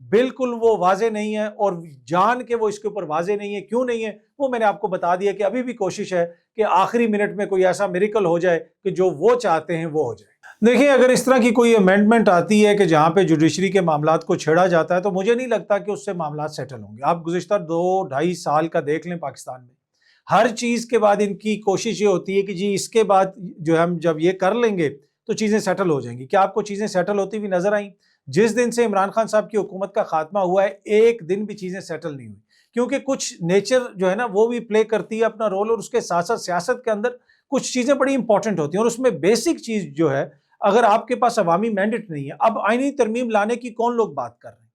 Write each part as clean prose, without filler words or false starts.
بالکل وہ واضح نہیں ہے، اور جان کے وہ اس کے اوپر واضح نہیں ہے. کیوں نہیں ہے وہ میں نے آپ کو بتا دیا کہ ابھی بھی کوشش ہے کہ آخری منٹ میں کوئی ایسا میریکل ہو جائے کہ جو وہ چاہتے ہیں وہ ہو جائے. دیکھیں اگر اس طرح کی کوئی امینڈمنٹ آتی ہے کہ جہاں پہ جوڈیشری کے معاملات کو چھیڑا جاتا ہے تو مجھے نہیں لگتا کہ اس سے معاملات سیٹل ہوں گے. آپ گزشتہ 2-2.5 سال کا دیکھ لیں پاکستان میں، ہر چیز کے بعد ان کی کوشش یہ ہوتی ہے کہ جی اس کے بعد جو ہے ہم جب یہ کر لیں گے تو چیزیں سیٹل ہو جائیں گی. کیا آپ کو چیزیں سیٹل ہوتی ہوئی نظر آئیں؟ جس دن سے عمران خان صاحب کی حکومت کا خاتمہ ہوا ہے ایک دن بھی چیزیں سیٹل نہیں ہوئی، کیونکہ کچھ نیچر جو ہے نا وہ بھی پلے کرتی ہے اپنا رول، اور اس کے ساتھ ساتھ سیاست کے اندر کچھ چیزیں بڑی امپورٹنٹ ہوتی ہیں، اور اس میں بیسک چیز جو ہے اگر آپ کے پاس عوامی مینڈیٹ نہیں ہے. اب آئینی ترمیم لانے کی کون لوگ بات کر رہے ہیں؟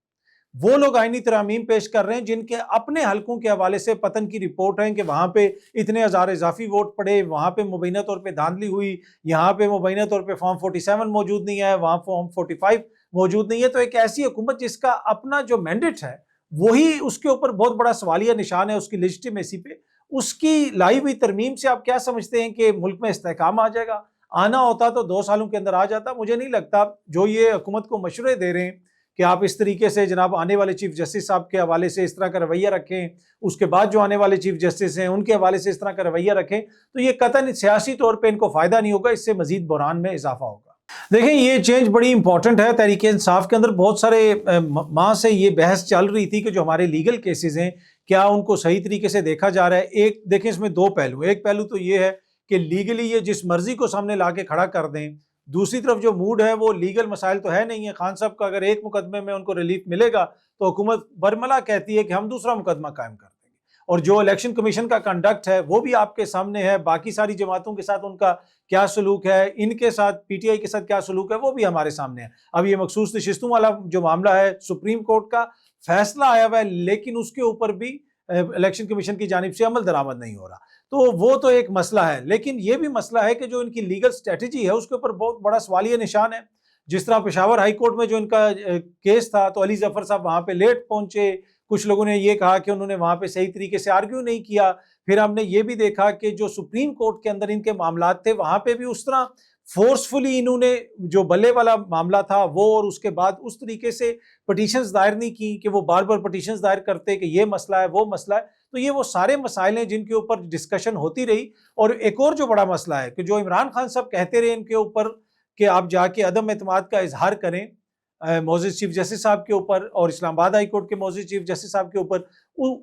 وہ لوگ آئینی ترامیم پیش کر رہے ہیں جن کے اپنے حلقوں کے حوالے سے پتن کی رپورٹ ہے کہ وہاں پہ اتنے ہزار اضافی ووٹ پڑے، وہاں پہ مبینہ طور پہ دھاندلی ہوئی، یہاں پہ مبینہ طور پہ فارم 47 موجود نہیں ہے، وہاں فارم 45 موجود نہیں ہے. تو ایک ایسی حکومت جس کا اپنا جو مینڈیٹ ہے وہی اس کے اوپر بہت بڑا سوالیہ نشان ہے اس کی لیجٹیمیسی پہ، اس کی لائی ہوئی ترمیم سے آپ کیا سمجھتے ہیں کہ ملک میں استحکام آ جائے گا؟ آنا ہوتا تو 2 سالوں کے اندر آ جاتا. مجھے نہیں لگتا. جو یہ حکومت کو مشورے دے رہے ہیں کہ آپ اس طریقے سے جناب آنے والے چیف جسٹس صاحب کے حوالے سے اس طرح کا رویہ رکھیں، اس کے بعد جو آنے والے چیف جسٹس ہیں ان کے حوالے سے اس طرح کا رویہ رکھیں، تو یہ قطعاً سیاسی طور پہ ان کو فائدہ نہیں ہوگا، اس سے مزید بحران میں اضافہ ہوگا. دیکھیں یہ چینج بڑی امپورٹنٹ ہے. تحریک انصاف کے اندر بہت سارے ماہ سے یہ بحث چل رہی تھی کہ جو ہمارے لیگل کیسز ہیں کیا ان کو صحیح طریقے سے دیکھا جا رہا ہے. ایک دیکھیں اس میں 2 پہلو. ایک پہلو تو یہ ہے کہ لیگلی یہ جس مرضی کو سامنے لا کے کھڑا کر دیں، دوسری طرف جو موڈ ہے وہ لیگل مسائل تو ہے نہیں ہے. خان صاحب کا اگر ایک مقدمے میں ان کو ریلیف ملے گا تو حکومت برملا کہتی ہے کہ ہم دوسرا مقدمہ قائم کر دیں گے. اور جو الیکشن کمیشن کا کنڈکٹ ہے وہ بھی آپ کے سامنے ہے، باقی ساری جماعتوں کے ساتھ ان کا کیا سلوک ہے، ان کے ساتھ پی ٹی آئی کے ساتھ کیا سلوک ہے وہ بھی ہمارے سامنے ہے. اب یہ مخصوص نشستوں والا جو معاملہ ہے سپریم کورٹ کا فیصلہ آیا ہوا ہے، لیکن اس کے اوپر بھی الیکشن کمیشن کی جانب سے عمل درآمد نہیں ہو رہا. تو وہ تو ایک مسئلہ ہے، لیکن یہ بھی مسئلہ ہے کہ جو ان کی لیگل سٹریٹجی ہے اس کے اوپر بہت بڑا سوالیہ نشان ہے. جس طرح پشاور ہائی کورٹ میں جو ان کا کیس تھا تو علی ظفر صاحب وہاں پہ لیٹ پہنچے، کچھ لوگوں نے یہ کہا کہ انہوں نے وہاں پہ صحیح طریقے سے آرگیو نہیں کیا. پھر ہم نے یہ بھی دیکھا کہ جو سپریم کورٹ کے اندر ان کے معاملات تھے وہاں پہ بھی اس طرح فورسفلی انہوں نے جو بلے والا معاملہ تھا وہ، اور اس کے بعد اس طریقے سے پٹیشنز دائر نہیں کی کہ وہ بار بار پٹیشنز دائر کرتے کہ یہ مسئلہ ہے وہ مسئلہ ہے. تو یہ وہ سارے مسائل ہیں جن کے اوپر ڈسکشن ہوتی رہی. اور ایک اور جو بڑا مسئلہ ہے کہ جو عمران خان صاحب کہتے رہے ان کے اوپر کہ آپ جا کے عدم اعتماد کا اظہار کریں معزز چیف جسٹس صاحب کے اوپر اور اسلام آباد ہائی کورٹ کے معزز چیف جسٹس صاحب کے اوپر،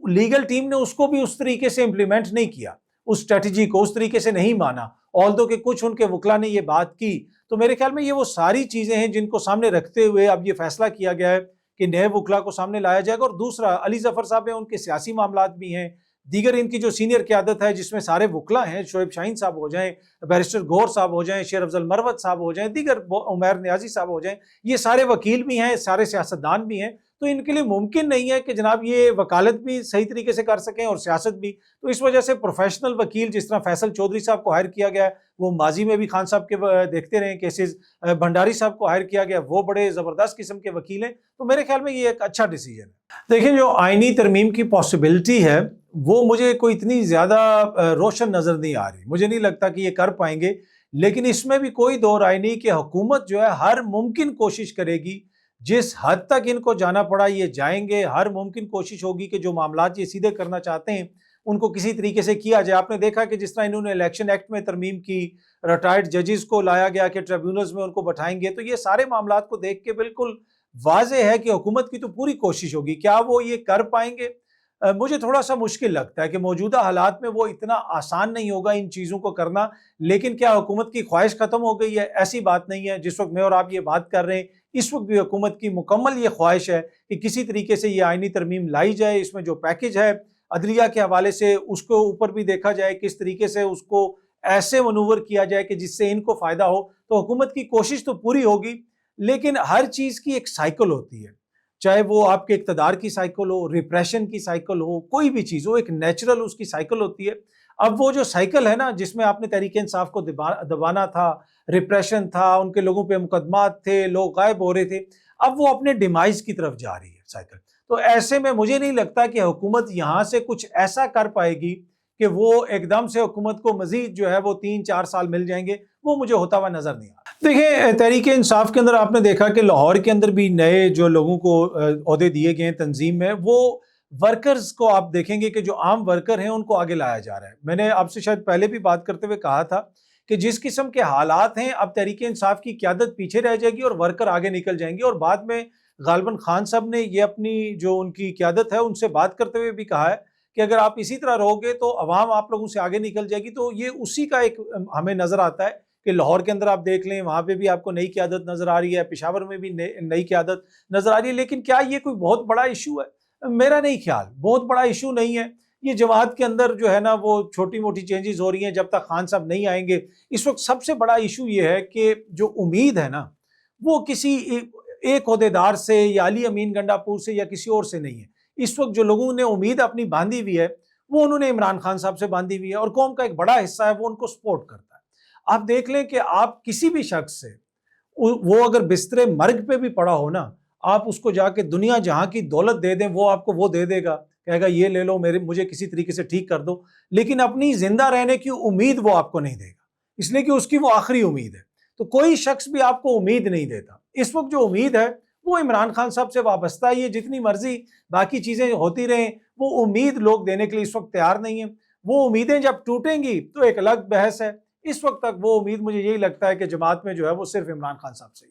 لیگل ٹیم نے اس کو بھی اس طریقے سے امپلیمنٹ نہیں کیا، اس اسٹریٹجی کو اس طریقے سے نہیں مانا، آلدو کہ کچھ ان کے وکلا نے یہ بات کی. تو میرے خیال میں یہ وہ ساری چیزیں ہیں جن کو سامنے رکھتے ہوئے اب یہ فیصلہ کیا گیا ہے کہ نئے وکلا کو سامنے لایا جائے گا. اور دوسرا علی ظفر صاحب ہیں، ان کے سیاسی معاملات بھی ہیں، دیگر ان کی جو سینئر قیادت ہے جس میں سارے وکلا ہیں، شعیب شاہین صاحب ہو جائیں، بیرسٹر گور صاحب ہو جائیں، شیر افضل مروت صاحب ہو جائیں، دیگر عمیر نیازی صاحب ہو جائیں، یہ سارے وکیل بھی ہیں، سارے سیاستدان بھی ہیں. تو ان کے لیے ممکن نہیں ہے کہ جناب یہ وکالت بھی صحیح طریقے سے کر سکیں اور سیاست بھی. تو اس وجہ سے پروفیشنل وکیل جس طرح فیصل چودھری صاحب کو ہائر کیا گیا ہے، وہ ماضی میں بھی خان صاحب کے دیکھتے رہے کیسز، بھنڈاری صاحب کو ہائر کیا گیا، وہ بڑے زبردست قسم کے وکیل ہیں. تو میرے خیال میں یہ ایک اچھا ڈیسیجن ہے. دیکھیں جو آئینی ترمیم کی پاسبلٹی ہے وہ مجھے کوئی اتنی زیادہ روشن نظر نہیں آ رہی. مجھے نہیں لگتا کہ یہ کر پائیں گے، لیکن اس میں بھی کوئی دو رائے نہیں کہ حکومت جو ہے ہر ممکن کوشش کرے گی، جس حد تک ان کو جانا پڑا یہ جائیں گے. ہر ممکن کوشش ہوگی کہ جو معاملات یہ سیدھے کرنا چاہتے ہیں ان کو کسی طریقے سے کیا جائے. آپ نے دیکھا کہ جس طرح انہوں نے الیکشن ایکٹ میں ترمیم کی، ریٹائرڈ ججز کو لایا گیا کہ ٹریبیونلز میں ان کو بٹھائیں گے. تو یہ سارے معاملات کو دیکھ کے بالکل واضح ہے کہ حکومت کی تو پوری کوشش ہوگی. کیا وہ یہ کر پائیں گے؟ مجھے تھوڑا سا مشکل لگتا ہے کہ موجودہ حالات میں وہ اتنا آسان نہیں ہوگا ان چیزوں کو کرنا. لیکن کیا حکومت کی خواہش ختم ہو گئی ہے؟ ایسی بات نہیں ہے. جس وقت میں اور آپ یہ بات کر رہے ہیں اس وقت بھی حکومت کی مکمل یہ خواہش ہے کہ کسی طریقے سے یہ آئینی ترمیم لائی جائے. اس میں جو پیکج ہے عدلیہ کے حوالے سے اس کو اوپر بھی دیکھا جائے، کس طریقے سے اس کو ایسے منور کیا جائے کہ جس سے ان کو فائدہ ہو. تو حکومت کی کوشش تو پوری ہوگی، لیکن ہر چیز کی ایک سائیکل ہوتی ہے، چاہے وہ آپ کے اقتدار کی سائیکل ہو، ریپریشن کی سائیکل ہو، کوئی بھی چیز ہو، ایک نیچرل اس کی سائیکل ہوتی ہے. اب وہ جو سائیکل ہے نا جس میں آپ نے تحریک انصاف کو دبانا تھا، ریپریشن تھا، ان کے لوگوں پہ مقدمات تھے، لوگ غائب ہو رہے تھے، اب وہ اپنے ڈیمائز کی طرف جا رہی ہے سائیکل. تو ایسے میں مجھے نہیں لگتا کہ حکومت یہاں سے کچھ ایسا کر پائے گی کہ وہ ایک دم سے حکومت کو مزید جو ہے وہ 3-4 سال مل جائیں گے. وہ مجھے ہوتا ہوا نظر نہیں آ رہا۔ دیکھیں تحریک انصاف کے اندر آپ نے دیکھا کہ لاہور کے اندر بھی نئے جو لوگوں کو عہدے دیے گئے ہیں تنظیم میں، وہ ورکرز کو آپ دیکھیں گے کہ جو عام ورکر ہیں ان کو آگے لایا جا رہا ہے۔ میں نے آپ سے شاید پہلے بھی بات کرتے ہوئے کہا تھا کہ جس قسم کے حالات ہیں اب تحریک انصاف کی قیادت پیچھے رہ جائے گی اور ورکر آگے نکل جائیں گے، اور بعد میں غالباً خان صاحب نے یہ اپنی جو ان کی قیادت ہے ان سے بات کرتے ہوئے بھی کہا ہے کہ اگر آپ اسی طرح رہو گے تو عوام آپ لوگوں سے آگے نکل جائے گی۔ تو یہ اسی کا ایک ہمیں نظر آتا ہے کہ لاہور کے اندر آپ دیکھ لیں، وہاں پہ بھی آپ کو نئی قیادت نظر آ رہی ہے، پشاور میں بھی نئی قیادت نظر آ رہی ہے۔ لیکن کیا یہ کوئی بہت بڑا ایشو ہے؟ میرا نہیں خیال، بہت بڑا ایشو نہیں ہے۔ یہ جماعت کے اندر جو ہے نا وہ چھوٹی موٹی چینجز ہو رہی ہیں جب تک خان صاحب نہیں آئیں گے۔ اس وقت سب سے بڑا ایشو یہ ہے کہ جو امید ہے نا وہ کسی ایک عہدیدار سے یا علی امین گنڈا پور سے یا کسی اور سے نہیں ہے۔ اس وقت جو لوگوں نے امید اپنی باندھی ہوئی ہے وہ انہوں نے عمران خان صاحب سے باندھی ہوئی ہے، اور قوم کا ایک بڑا حصہ ہے وہ ان کو سپورٹ کرتا ہے۔ آپ دیکھ لیں کہ آپ کسی بھی شخص سے، وہ اگر بستر مرگ پہ بھی پڑا ہو نا، آپ اس کو جا کے دنیا جہاں کی دولت دے دیں وہ آپ کو وہ دے دے گا، کہے گا یہ لے لو، مجھے کسی طریقے سے ٹھیک کر دو، لیکن اپنی زندہ رہنے کی امید وہ آپ کو نہیں دے گا، اس لیے کہ اس کی وہ آخری امید ہے۔ تو کوئی شخص بھی آپ کو امید نہیں دیتا۔ اس وقت جو امید ہے وہ عمران خان صاحب سے وابستہ ہے۔ یہ جتنی مرضی باقی چیزیں ہوتی رہیں، وہ امید لوگ دینے کے لیے اس وقت تیار نہیں ہیں۔ وہ امیدیں جب ٹوٹیں گی تو ایک الگ بحث ہے۔ اس وقت تک وہ امید مجھے یہی لگتا ہے کہ جماعت میں جو ہے وہ صرف عمران خان صاحب سے